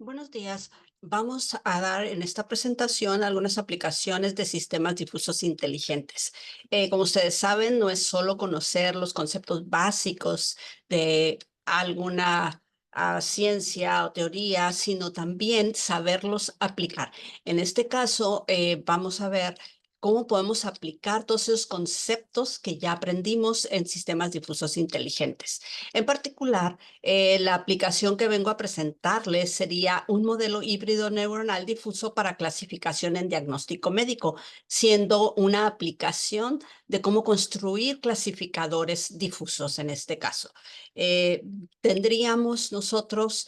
Buenos días. Vamos a dar en esta presentación algunas aplicaciones de sistemas difusos inteligentes. Como ustedes saben, no es solo conocer los conceptos básicos de alguna ciencia o teoría, sino también saberlos aplicar. En este caso, vamos a ver cómo podemos aplicar todos esos conceptos que ya aprendimos en sistemas difusos inteligentes. En particular, la aplicación que vengo a presentarles sería un modelo híbrido neuronal difuso para clasificación en diagnóstico médico, siendo una aplicación de cómo construir clasificadores difusos en este caso. Eh, Tendríamos nosotros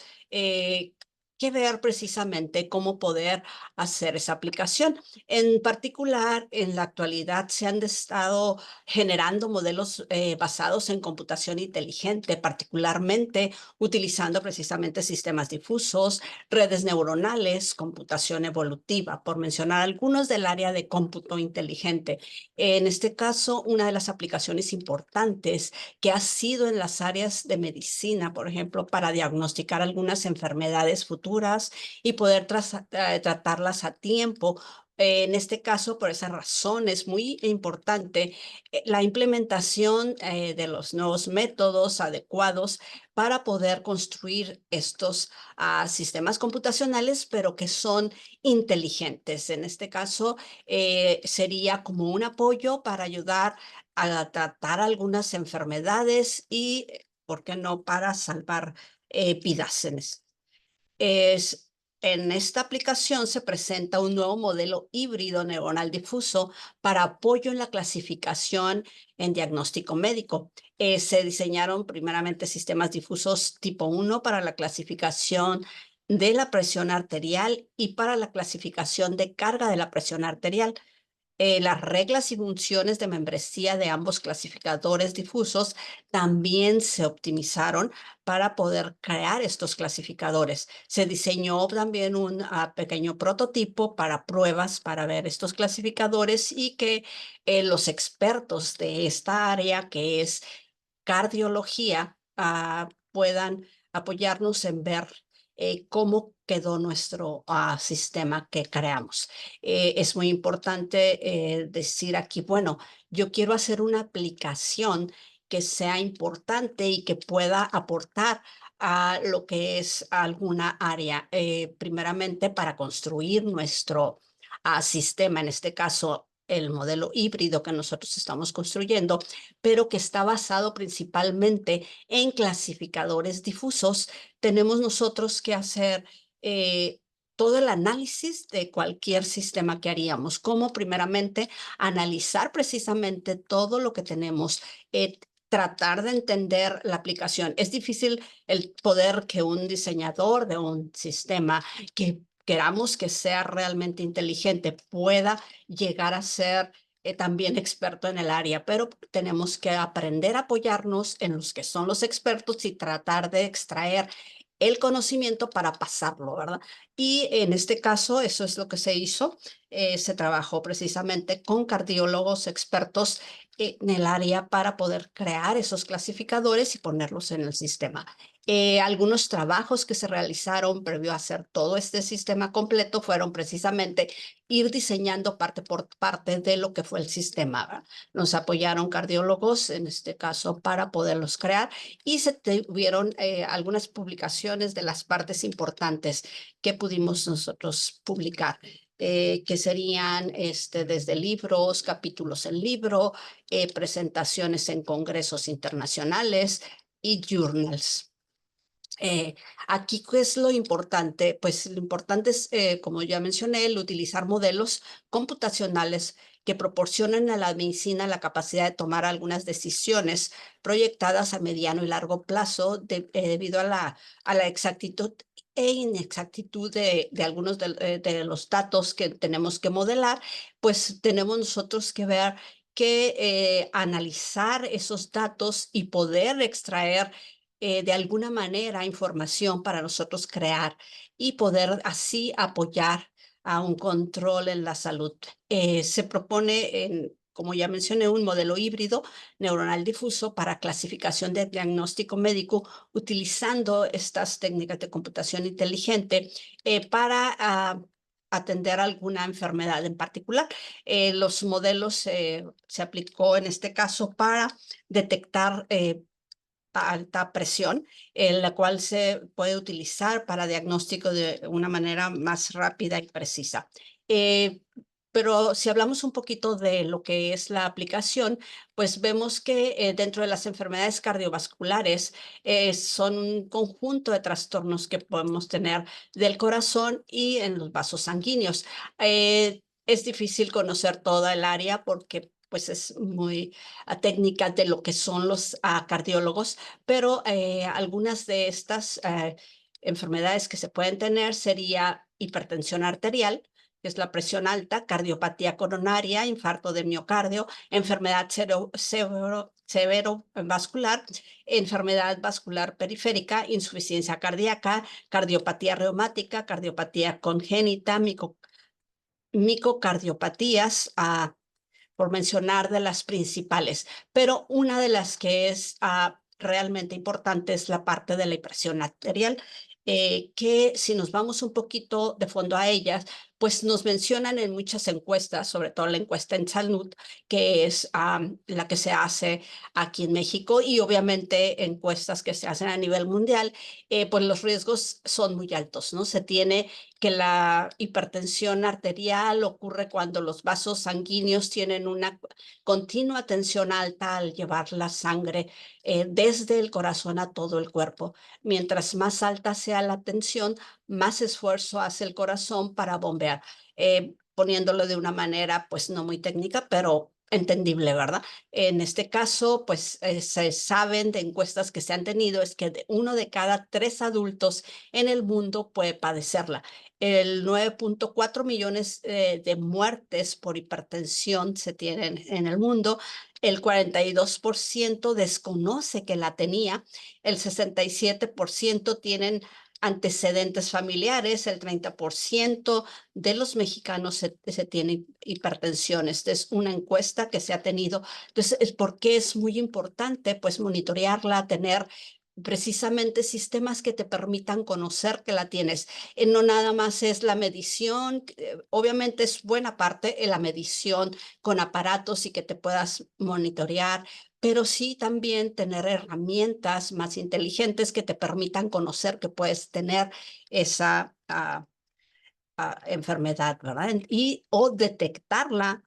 que ver precisamente cómo poder hacer esa aplicación. En particular, en la actualidad se han estado generando modelos basados en computación inteligente, particularmente utilizando precisamente sistemas difusos, redes neuronales, computación evolutiva, por mencionar algunos del área de cómputo inteligente. En este caso, una de las aplicaciones importantes que ha sido en las áreas de medicina, por ejemplo, para diagnosticar algunas enfermedades futuras y poder tratarlas a tiempo. En este caso, por esa razón, es muy importante la implementación de los nuevos métodos adecuados para poder construir estos sistemas computacionales, pero que son inteligentes. En este caso, sería como un apoyo para ayudar a tratar algunas enfermedades y, ¿por qué no?, para salvar vidas es, en esta aplicación se presenta un nuevo modelo híbrido neuronal difuso para apoyo en la clasificación en diagnóstico médico. Se diseñaron primeramente sistemas difusos tipo 1 para la clasificación de la presión arterial y para la clasificación de carga de la presión arterial. Las reglas y funciones de membresía de ambos clasificadores difusos también se optimizaron para poder crear estos clasificadores. Se diseñó también un pequeño prototipo para pruebas para ver estos clasificadores y que los expertos de esta área, que es cardiología, puedan apoyarnos en ver cómo quedó nuestro sistema que creamos. Es muy importante decir aquí, bueno, yo quiero hacer una aplicación que sea importante y que pueda aportar a lo que es alguna área, primeramente para construir nuestro sistema, en este caso el modelo híbrido que nosotros estamos construyendo, pero que está basado principalmente en clasificadores difusos. Tenemos nosotros que hacer todo el análisis de cualquier sistema que haríamos, como primeramente analizar precisamente todo lo que tenemos, tratar de entender la aplicación. Es difícil el poder que un diseñador de un sistema que queramos que sea realmente inteligente pueda llegar a ser también experto en el área, pero tenemos que aprender a apoyarnos en los que son los expertos y tratar de extraer el conocimiento para pasarlo, ¿verdad? Y en este caso, eso es lo que se hizo. Se trabajó precisamente con cardiólogos expertos en el área para poder crear esos clasificadores y ponerlos en el sistema. Algunos trabajos que se realizaron previo a hacer todo este sistema completo fueron precisamente ir diseñando parte por parte de lo que fue el sistema, ¿verdad? Nos apoyaron cardiólogos, en este caso, para poderlos crear y se tuvieron algunas publicaciones de las partes importantes que pudimos nosotros publicar. Que serían desde libros, capítulos en libro, presentaciones en congresos internacionales y journals. Eh, Aquí, ¿qué es lo importante? Pues lo importante es, como ya mencioné, el utilizar modelos computacionales que proporcionen a la medicina la capacidad de tomar algunas decisiones proyectadas a mediano y largo plazo debido a la exactitud e inexactitud de algunos de los datos que tenemos que modelar, pues tenemos nosotros que ver que analizar esos datos y poder extraer de alguna manera información para nosotros crear y poder así apoyar a un control en la salud. Se propone como ya mencioné, un modelo híbrido neuronal difuso para clasificación de diagnóstico médico utilizando estas técnicas de computación inteligente para atender alguna enfermedad en particular. Los modelos se aplicó en este caso para detectar alta presión, en la cual se puede utilizar para diagnóstico de una manera más rápida y precisa. Pero si hablamos un poquito de lo que es la aplicación, pues vemos que dentro de las enfermedades cardiovasculares son un conjunto de trastornos que podemos tener del corazón y en los vasos sanguíneos. Es difícil conocer toda el área porque pues es muy técnica de lo que son los cardiólogos, pero algunas de estas enfermedades que se pueden tener sería hipertensión arterial, que es la presión alta, cardiopatía coronaria, infarto de miocardio, enfermedad severo vascular, enfermedad vascular periférica, insuficiencia cardíaca, cardiopatía reumática, cardiopatía congénita, micocardiopatías, por mencionar de las principales, pero una de las que es realmente importante es la parte de la presión arterial, que si nos vamos un poquito de fondo a ellas, pues nos mencionan en muchas encuestas, sobre todo la encuesta en salud, que es la que se hace aquí en México y obviamente encuestas que se hacen a nivel mundial, pues los riesgos son muy altos, ¿no? Se tiene que la hipertensión arterial ocurre cuando los vasos sanguíneos tienen una continua tensión alta al llevar la sangre desde el corazón a todo el cuerpo. Mientras más alta sea la tensión, más esfuerzo hace el corazón para bombear, poniéndolo de una manera pues no muy técnica, pero entendible, ¿verdad? En este caso, pues se saben de encuestas que se han tenido, es que uno de cada 3 adultos en el mundo puede padecerla. El 9.4 millones de muertes por hipertensión se tienen en el mundo. El 42% desconoce que la tenía. El 67% tienen antecedentes familiares. El 30% de los mexicanos se tienen hipertensión. Esta es una encuesta que se ha tenido. Entonces, ¿por qué es muy importante? Pues monitorearla, tener precisamente sistemas que te permitan conocer que la tienes. No nada más es la medición, obviamente es buena parte la medición con aparatos y que te puedas monitorear, pero sí también tener herramientas más inteligentes que te permitan conocer que puedes tener esa enfermedad, ¿verdad? Y o detectarla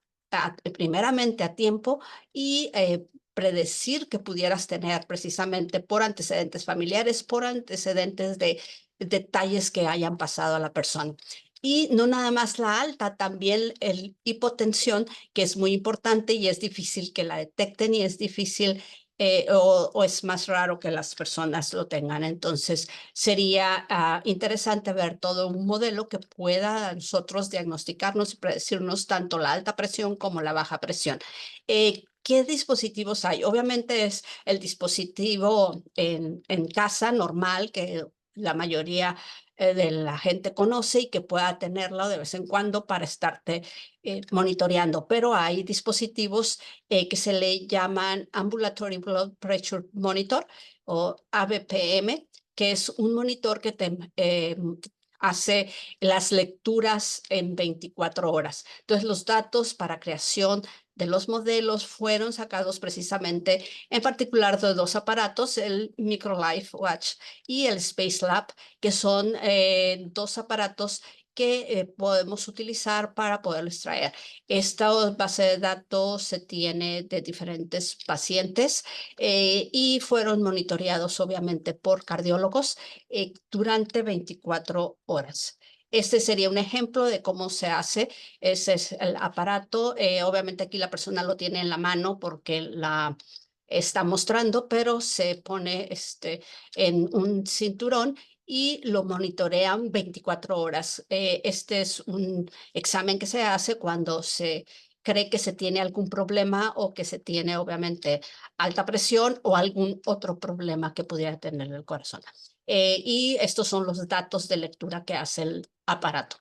primeramente a tiempo y predecir que pudieras tener precisamente por antecedentes familiares, por antecedentes de detalles que hayan pasado a la persona. Y no nada más la alta, también el hipotensión, que es muy importante y es difícil que la detecten y es difícil o es más raro que las personas lo tengan. Entonces, sería interesante ver todo un modelo que pueda nosotros diagnosticarnos y predecirnos tanto la alta presión como la baja presión. ¿Qué dispositivos hay? Obviamente es el dispositivo en casa normal que la mayoría de la gente conoce y que pueda tenerlo de vez en cuando para estarte monitoreando, pero hay dispositivos que se le llaman Ambulatory Blood Pressure Monitor o ABPM, que es un monitor que te hace las lecturas en 24 horas. Entonces, los datos para creación de los modelos fueron sacados precisamente, en particular de 2 aparatos, el MicroLife Watch y el Spacelab, que son 2 aparatos que podemos utilizar para poder extraer. Esta base de datos se tiene de diferentes pacientes y fueron monitoreados obviamente por cardiólogos durante 24 horas. Este sería un ejemplo de cómo se hace. Ese es el aparato. Obviamente aquí la persona lo tiene en la mano porque la está mostrando, pero se pone en un cinturón y lo monitorean 24 horas. Este es un examen que se hace cuando se cree que se tiene algún problema o que se tiene obviamente alta presión o algún otro problema que pudiera tener el corazón. Y estos son los datos de lectura que hace el aparato.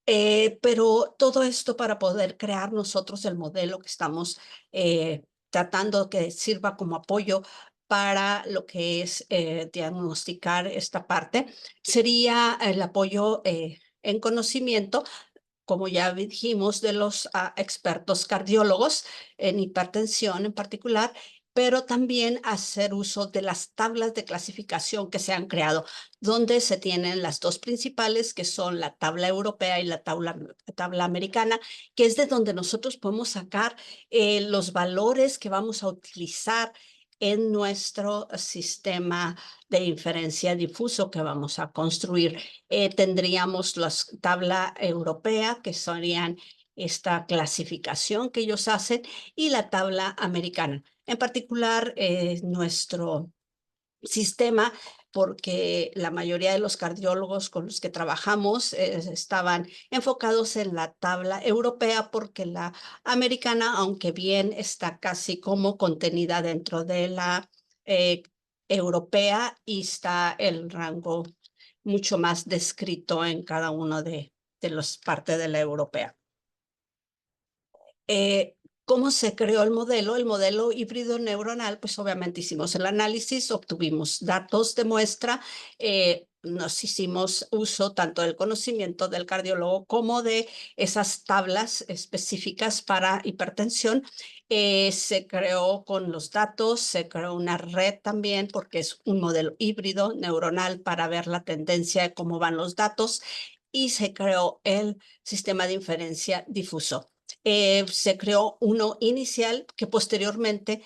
Pero todo esto para poder crear nosotros el modelo que estamos tratando que sirva como apoyo para lo que es diagnosticar esta parte, sería el apoyo en conocimiento, como ya dijimos, de los expertos cardiólogos en hipertensión en particular, pero también hacer uso de las tablas de clasificación que se han creado, donde se tienen las dos principales, que son la tabla europea y la tabla americana, que es de donde nosotros podemos sacar los valores que vamos a utilizar en nuestro sistema de inferencia difuso que vamos a construir. Tendríamos la tabla europea, que serían esta clasificación que ellos hacen, y la tabla americana. En particular, nuestro sistema, porque la mayoría de los cardiólogos con los que trabajamos estaban enfocados en la tabla europea, porque la americana, aunque bien está casi como contenida dentro de la europea, y está el rango mucho más descrito en cada uno de las partes de la europea. ¿Cómo se creó el modelo? El modelo híbrido neuronal, pues obviamente hicimos el análisis, obtuvimos datos de muestra, nos hicimos uso tanto del conocimiento del cardiólogo como de esas tablas específicas para hipertensión. Se creó con los datos, se creó una red también, porque es un modelo híbrido neuronal para ver la tendencia de cómo van los datos, y se creó el sistema de inferencia difuso. Se creó uno inicial que posteriormente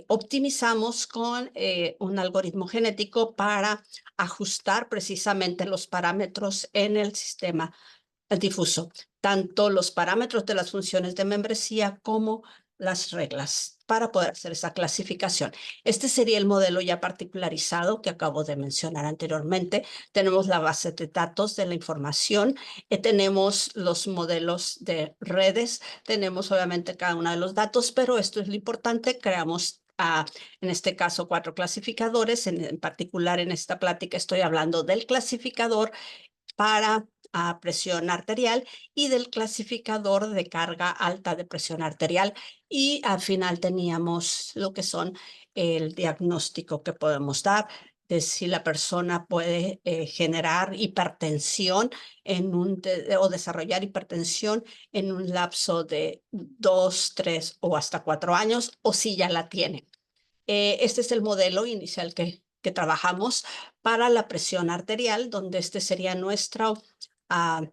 optimizamos con un algoritmo genético para ajustar precisamente los parámetros en el sistema difuso, tanto los parámetros de las funciones de membresía como las reglas, para poder hacer esa clasificación. Este sería el modelo ya particularizado que acabo de mencionar anteriormente. Tenemos la base de datos de la información, tenemos los modelos de redes, tenemos obviamente cada uno de los datos, pero esto es lo importante. Creamos en este caso 4 clasificadores. En particular, en esta plática estoy hablando del clasificador para presión arterial y del clasificador de carga alta de presión arterial, y al final teníamos lo que son el diagnóstico que podemos dar de si la persona puede generar hipertensión o desarrollar hipertensión en un lapso de 2, 3 o hasta 4 años, o si ya la tiene. Este es el modelo inicial que trabajamos para la presión arterial, donde este sería nuestro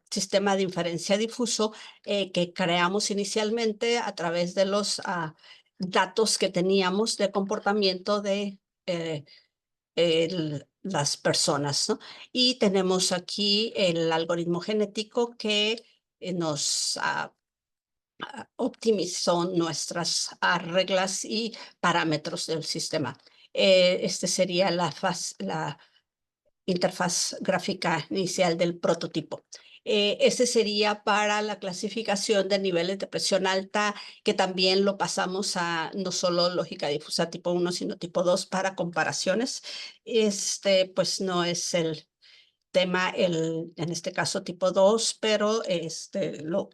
sistema de inferencia difuso que creamos inicialmente a través de los datos que teníamos de comportamiento de las personas, ¿no? Y tenemos aquí el algoritmo genético que nos optimizó nuestras reglas y parámetros del sistema. Este sería la interfaz gráfica inicial del prototipo. Este sería para la clasificación de niveles de presión alta, que también lo pasamos a no solo lógica difusa tipo 1, sino tipo 2 para comparaciones. Pues no es el tema, en este caso tipo 2, pero lo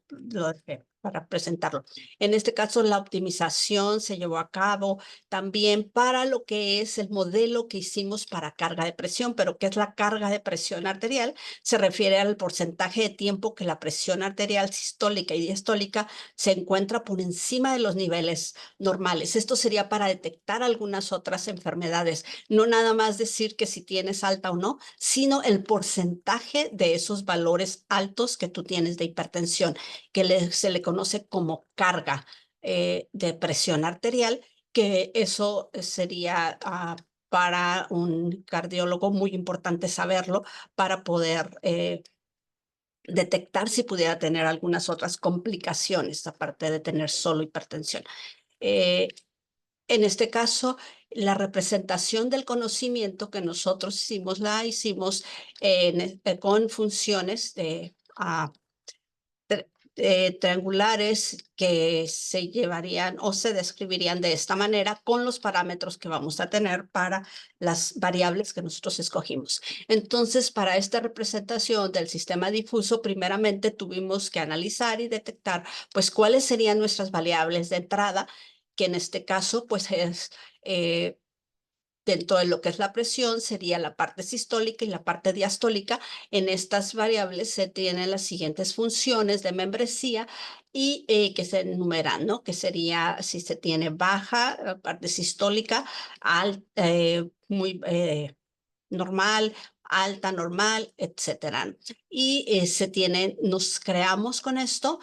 dejé para presentarlo. En este caso, la optimización se llevó a cabo también para lo que es el modelo que hicimos para carga de presión. Pero ¿qué es la carga de presión arterial? Se refiere al porcentaje de tiempo que la presión arterial sistólica y diastólica se encuentra por encima de los niveles normales. Esto sería para detectar algunas otras enfermedades, no nada más decir que si tienes alta o no, sino el porcentaje de esos valores altos que tú tienes de hipertensión, que se le conoce como carga de presión arterial, que eso sería para un cardiólogo muy importante saberlo, para poder detectar si pudiera tener algunas otras complicaciones, aparte de tener solo hipertensión. En este caso, la representación del conocimiento que nosotros hicimos, la hicimos con funciones triangulares que se llevarían o se describirían de esta manera con los parámetros que vamos a tener para las variables que nosotros escogimos. Entonces, para esta representación del sistema difuso, primeramente tuvimos que analizar y detectar, pues, cuáles serían nuestras variables de entrada, que en este caso, pues, es dentro de lo que es la presión, sería la parte sistólica y la parte diastólica. En estas variables se tienen las siguientes funciones de membresía y que se enumeran, ¿no? Que sería si se tiene baja, la parte sistólica, muy normal, alta, normal, etcétera. Y nos creamos con esto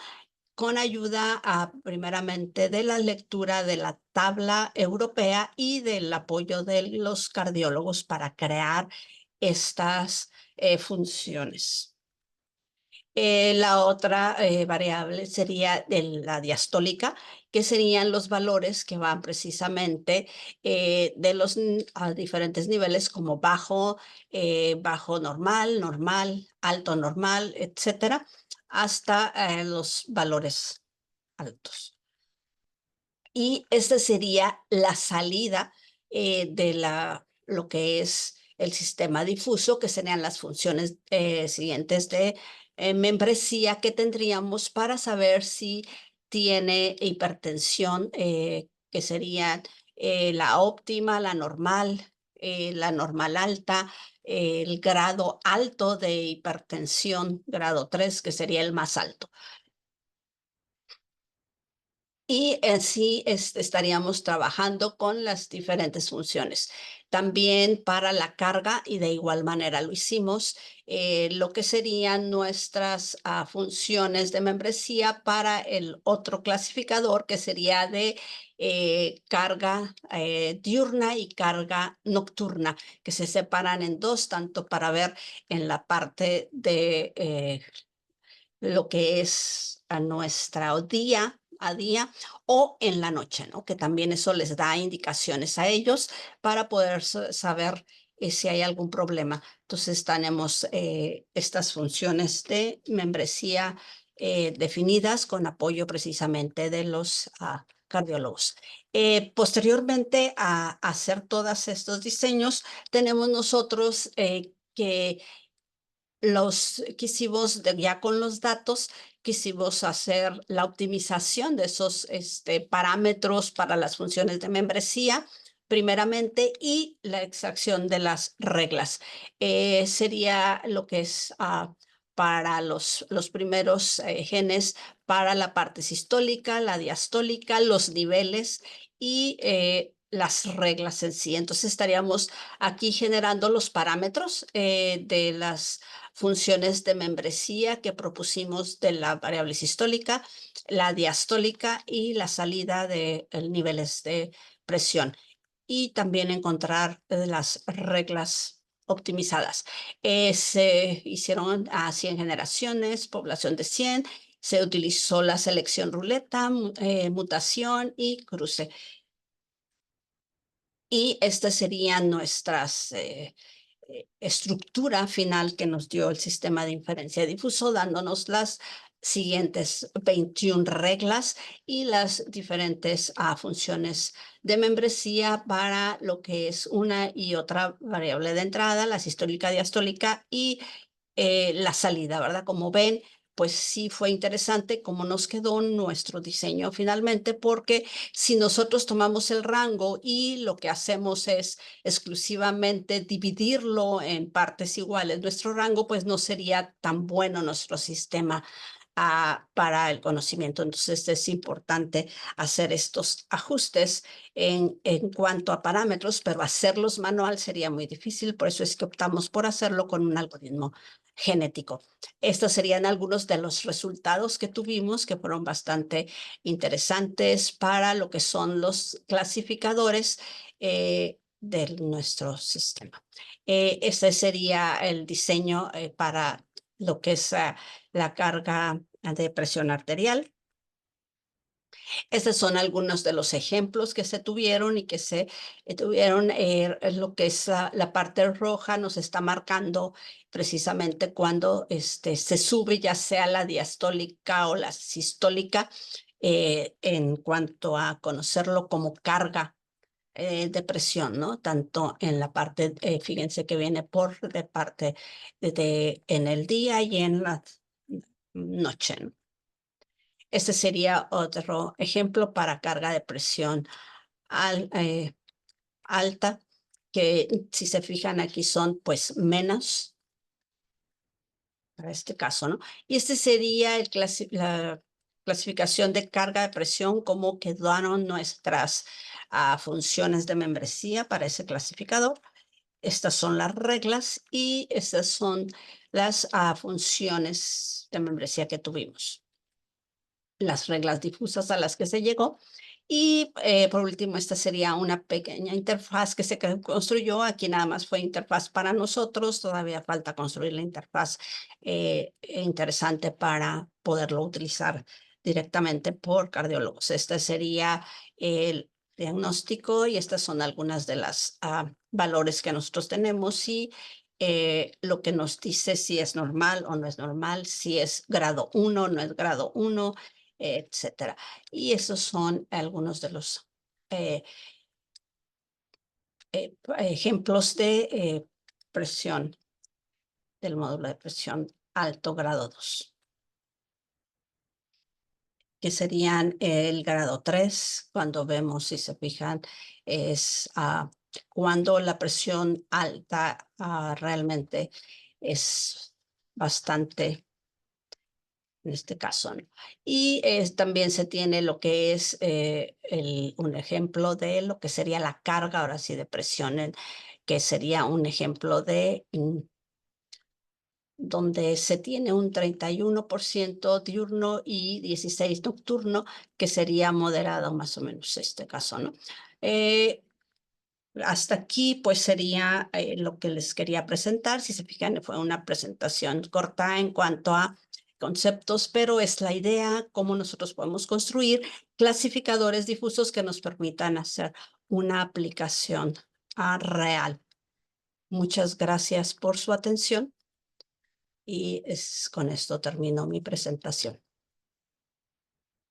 con ayuda primeramente de la lectura de la tabla europea y del apoyo de los cardiólogos para crear estas funciones. La otra variable sería la diastólica, que serían los valores que van precisamente de los a diferentes niveles como bajo, bajo normal, normal, alto normal, etcétera, hasta los valores altos. Y esta sería la salida de lo que es el sistema difuso, que serían las funciones siguientes de membresía que tendríamos para saber si tiene hipertensión, que serían la óptima, la normal alta, el grado alto de hipertensión, grado 3, que sería el más alto. Y así estaríamos trabajando con las diferentes funciones. También para la carga, y de igual manera lo hicimos, lo que serían nuestras funciones de membresía para el otro clasificador, que sería de carga diurna y carga nocturna, que se separan en dos, tanto para ver en la parte de lo que es a nuestra día a día o en la noche, ¿no? Que también eso les da indicaciones a ellos para poder saber si hay algún problema. Entonces tenemos estas funciones de membresía definidas con apoyo precisamente de los cardiólogos. Posteriormente a hacer todos estos diseños, tenemos nosotros que quisimos, ya con los datos, quisimos hacer la optimización de esos parámetros para las funciones de membresía, primeramente, y la extracción de las reglas. Sería lo que es para los primeros genes, para la parte sistólica, la diastólica, los niveles y las reglas en sí. Entonces estaríamos aquí generando los parámetros de las funciones de membresía que propusimos de la variable sistólica, la diastólica y la salida de niveles de presión. Y también encontrar las reglas optimizadas. Se hicieron a 100 generaciones, población de 100. Se utilizó la selección ruleta, mutación y cruce. Y estas serían nuestras estructura final que nos dio el sistema de inferencia difuso, dándonos las siguientes 21 reglas y las diferentes funciones de membresía para lo que es una y otra variable de entrada, la sistólica, diastólica y la salida, ¿verdad? Como ven, pues sí fue interesante cómo nos quedó nuestro diseño finalmente, porque si nosotros tomamos el rango y lo que hacemos es exclusivamente dividirlo en partes iguales, nuestro rango, pues no sería tan bueno nuestro sistema para el conocimiento. Entonces es importante hacer estos ajustes en cuanto a parámetros, pero hacerlos manual sería muy difícil, por eso es que optamos por hacerlo con un algoritmo genético. Estos serían algunos de los resultados que tuvimos, que fueron bastante interesantes para lo que son los clasificadores de nuestro sistema. Este sería el diseño para lo que es la carga de presión arterial. Estos son algunos de los ejemplos que se tuvieron y que se tuvieron. Lo que es la parte roja nos está marcando precisamente cuando se sube ya sea la diastólica o la sistólica, en cuanto a conocerlo como carga de presión, ¿no? Tanto en la parte, fíjense que viene por de parte en el día y en la noche, ¿no? Este sería otro ejemplo para carga de presión alta, que si se fijan aquí son pues menos, para este caso, ¿no? Y este sería la clasificación de carga de presión, cómo quedaron nuestras funciones de membresía para ese clasificador. Estas son las reglas y estas son las funciones de membresía que tuvimos. Las reglas difusas a las que se llegó. Y por último, esta sería una pequeña interfaz que se construyó. Aquí nada más fue interfaz para nosotros. Todavía falta construir la interfaz interesante para poderlo utilizar directamente por cardiólogos. Este sería el diagnóstico y estas son algunas de las valores que nosotros tenemos y lo que nos dice si es normal o no es normal, si es grado 1 o no es grado 1, etcétera. Y esos son algunos de los ejemplos de presión, del módulo de presión alto grado 2, que serían el grado 3, cuando vemos, si se fijan, es cuando la presión alta realmente es bastante, en este caso, ¿no? Y también se tiene lo que es un ejemplo de lo que sería la carga, ahora sí, de presión, que sería un ejemplo de donde se tiene un 31% diurno y 16 nocturno, que sería moderado más o menos este caso, ¿no? Hasta aquí pues sería lo que les quería presentar. Si se fijan, fue una presentación corta en cuanto a conceptos, pero es la idea cómo nosotros podemos construir clasificadores difusos que nos permitan hacer una aplicación real. Muchas gracias por su atención y con esto termino mi presentación.